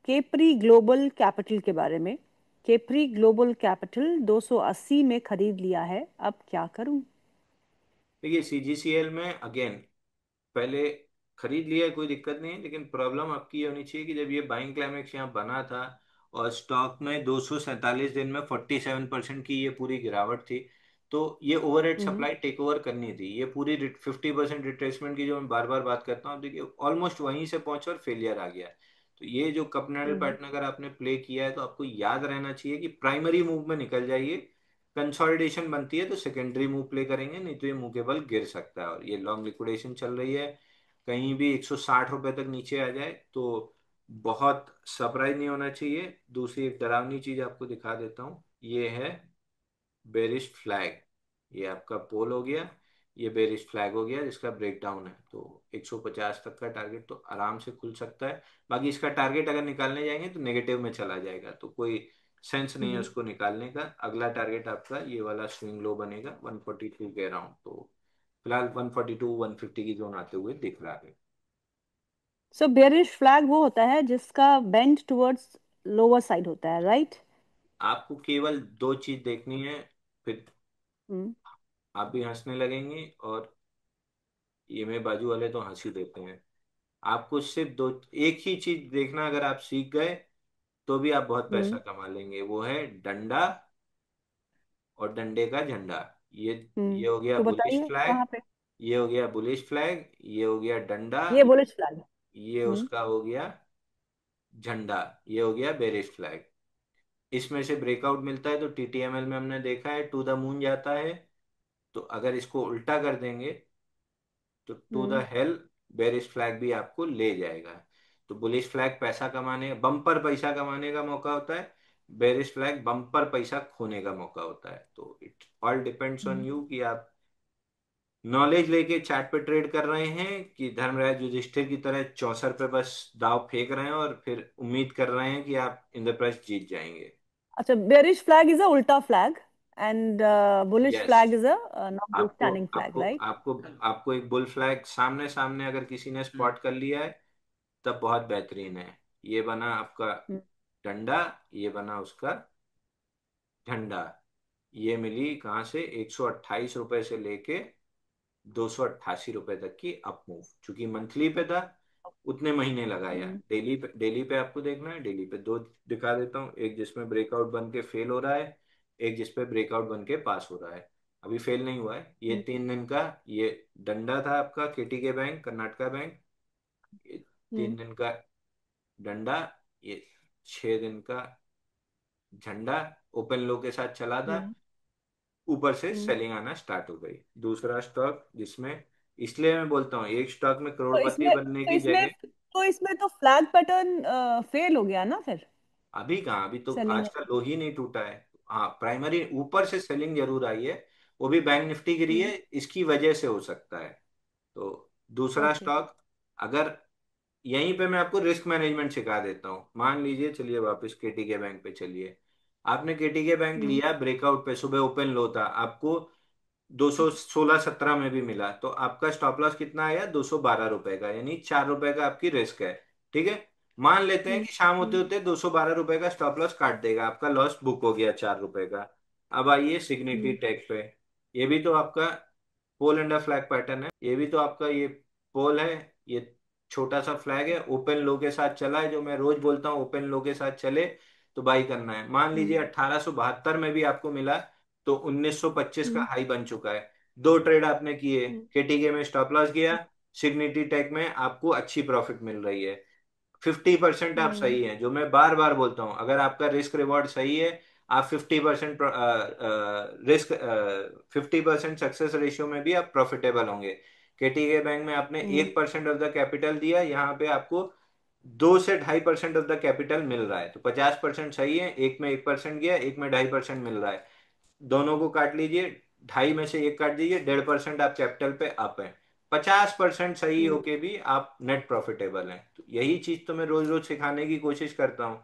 Capri global capital के बारे में। केप्री ग्लोबल कैपिटल 280 में खरीद लिया है, अब क्या करूं? देखिए सीजीसीएल में अगेन, पहले खरीद लिया है, कोई दिक्कत नहीं है, लेकिन प्रॉब्लम आपकी ये होनी चाहिए कि जब ये बाइंग क्लाइमेक्स यहाँ बना था और स्टॉक में 247 दिन में 47% की ये पूरी गिरावट थी, तो ये ओवरहेड हम्म। सप्लाई टेक ओवर करनी थी। ये पूरी 50% रिट्रेसमेंट की जो मैं बार बार बात करता हूँ, देखिए ऑलमोस्ट वहीं से पहुंचा और फेलियर आ गया। तो ये जो कपनल हम्म। पैटर्न अगर आपने प्ले किया है तो आपको याद रहना चाहिए कि प्राइमरी मूव में निकल जाइए। कंसोलिडेशन बनती है तो सेकेंडरी मूव प्ले करेंगे, नहीं तो ये मूव केवल गिर सकता है। और ये लॉन्ग लिक्विडेशन चल रही है, कहीं भी 160 रुपए तक नीचे आ जाए तो बहुत सरप्राइज नहीं होना चाहिए। दूसरी एक डरावनी चीज आपको दिखा देता हूँ, ये है बेरिश फ्लैग। ये आपका पोल हो गया, ये बेरिश फ्लैग हो गया जिसका ब्रेकडाउन है। तो 150 तक का टारगेट तो आराम से खुल सकता है। बाकी इसका टारगेट अगर निकालने जाएंगे तो नेगेटिव में चला जाएगा, तो कोई सेंस नहीं है हम्म। उसको निकालने का। अगला टारगेट आपका ये वाला स्विंग लो बनेगा 142 के अराउंड। तो फिलहाल 142 150 की जोन आते हुए दिख रहा है। सो बेयरिश फ्लैग वो होता है जिसका बेंड टुवर्ड्स लोअर साइड होता है, राइट? आपको केवल दो चीज देखनी है, फिर हम्म। आप भी हंसने लगेंगे और ये मेरे बाजू वाले तो हंस ही देते हैं। आपको सिर्फ दो, एक ही चीज देखना, अगर आप सीख गए तो भी आप बहुत पैसा हम्म। कमा लेंगे। वो है डंडा और डंडे का झंडा। ये हो गया तो बुलिश बताइए फ्लैग, कहाँ पे। ये हो गया बुलिश फ्लैग, ये हो गया डंडा, ये बुलिश फ्लैग। ये हम्म। उसका हो गया झंडा, ये हो गया बेरिश फ्लैग। इसमें से ब्रेकआउट मिलता है तो टीटीएमएल में हमने देखा है टू द मून जाता है। तो अगर इसको उल्टा कर देंगे तो टू द हम्म। हेल बेरिश फ्लैग भी आपको ले जाएगा। तो बुलिश फ्लैग पैसा कमाने, बम्पर पैसा कमाने का मौका होता है, बेरिश फ्लैग बम्पर पैसा खोने का मौका होता है। तो it all depends on hmm. You कि आप नॉलेज लेके चार्ट पे ट्रेड कर रहे हैं कि धर्मराज युधिष्ठिर की तरह चौसर पे बस दाव फेंक रहे हैं और फिर उम्मीद कर रहे हैं कि आप इंद्रप्रस्थ जीत जाएंगे। अच्छा, बेयरिश फ्लैग इज अ उल्टा flag and bullish yes. Flag is a normal आपको स्टैंडिंग फ्लैग, आपको राइट? आपको आपको एक बुल फ्लैग सामने सामने अगर किसी ने स्पॉट कर लिया है तब बहुत बेहतरीन है। ये बना आपका डंडा, ये बना उसका झंडा। ये मिली कहाँ से, 128 रुपए से लेके 288 रुपए तक की अप मूव। चूंकि मंथली पे था उतने महीने लगाया। डेली पे आपको देखना है, डेली पे दो दिखा देता हूँ, एक जिसमें ब्रेकआउट बन के फेल हो रहा है, एक जिसपे ब्रेकआउट बन के पास हो रहा है। अभी फेल नहीं हुआ है। ये 3 दिन का ये डंडा था आपका केटीके बैंक कर्नाटका बैंक, ये 3 दिन का डंडा, ये 6 दिन का झंडा ओपन लो के साथ चला था, ऊपर से सेलिंग आना स्टार्ट हो गई। दूसरा स्टॉक जिसमें, इसलिए मैं बोलता हूँ एक स्टॉक में तो करोड़पति इसमें बनने तो की इसमें जगह। तो इसमें तो फ्लैग पैटर्न फेल हो गया ना फिर। अभी कहाँ, अभी तो सेलिंग। आज का लो ही नहीं टूटा है। हाँ प्राइमरी ऊपर से सेलिंग जरूर आई है, वो भी बैंक निफ्टी गिरी है, इसकी वजह से हो सकता है। तो दूसरा ओके। स्टॉक, अगर यहीं पे मैं आपको रिस्क मैनेजमेंट सिखा देता हूँ। मान लीजिए, चलिए वापस केटीके बैंक पे चलिए। आपने केटीके बैंक लिया ब्रेकआउट पे, सुबह ओपन लो था आपको 216-17 में भी मिला, तो आपका स्टॉप लॉस कितना आया, 212 रुपए का, यानी 4 रुपए का आपकी रिस्क है। ठीक है। मान लेते हैं कि शाम होते होते 212 रुपए का स्टॉप लॉस काट देगा, आपका लॉस बुक हो गया 4 रुपए का। अब आइए सिग्निटी टेक पे। ये भी तो आपका पोल एंड फ्लैग पैटर्न है, ये भी तो आपका ये पोल है, ये छोटा सा फ्लैग है, ओपन लो के साथ चला है। जो मैं रोज बोलता हूँ ओपन लो के साथ चले तो बाई करना है। मान लीजिए 1872 में भी आपको मिला, तो 1925 का हाई बन चुका है। दो ट्रेड आपने किए, केटीके में स्टॉप लॉस गया, सिग्निटी टेक में आपको अच्छी प्रॉफिट मिल रही है। 50% आप सही हैं। जो मैं बार बार बोलता हूं, अगर आपका रिस्क रिवॉर्ड सही है, आप 50% रिस्क 50% सक्सेस रेशियो में भी आप प्रॉफिटेबल होंगे। केटीके बैंक में आपने 1% ऑफ द कैपिटल दिया, यहाँ पे आपको 2 से 2.5% ऑफ द कैपिटल मिल रहा है। तो 50% सही है, एक में 1% गया, एक में 2.5% मिल रहा है। दोनों को काट लीजिए, ढाई में से एक काट दीजिए, 1.5% आप कैपिटल पे अप है। 50% सही होके भी आप नेट प्रॉफिटेबल हैं। तो यही चीज तो मैं रोज रोज सिखाने की कोशिश करता हूँ